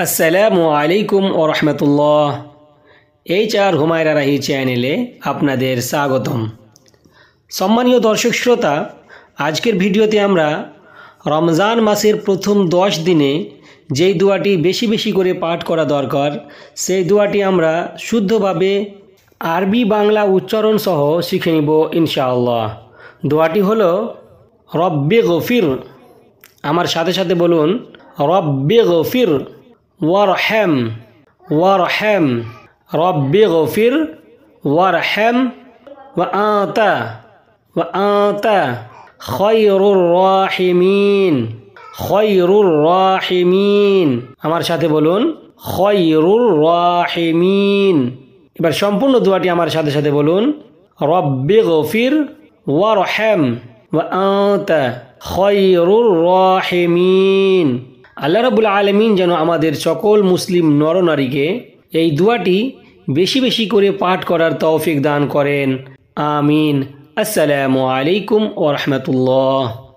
আসসালামু আলাইকুম ও রহমতুল্লাহ। HR হুমায়রা রাহি চ্যানেলে আপনাদের স্বাগতম। সম্মানীয় দর্শক শ্রোতা, আজকের ভিডিওতে আমরা রমজান মাসের প্রথম 10 দিনে যেই দোয়াটি বেশি বেশি করে পাঠ করা দরকার সেই দোয়াটি আমরা শুদ্ধভাবে আরবি বাংলা উচ্চারণ সহ শিখে নিব ইনশাআল্লাহ। দোয়াটি হলো রব্বি গফির। আমার সাথে সাথে বলুন, রব্বি গফির ওয়ারহাম ওয়ারহাম। রব্বি গফির ওয়ারহাম ওয়া আতা খয়রুর রাহিমিন খয়রুর রাহিমিন। আমার সাথে বলুন, খয়রুর রাহিমিন। এবার সম্পূর্ণ দোয়াটি আমার সাথে সাথে বলুন, রব্বি গফির ওয়ারহাম ওয়া আতা খয়রুর রাহিমিন। আল্লাহ রাব্বুল আলামিন যেন আমাদের সকল মুসলিম নরনারীকে এই দোয়াটি বেশি বেশি করে পাঠ করার তৌফিক দান করেন। আমিন। আসসালামু আলাইকুম ওয়া রাহমাতুল্লাহ।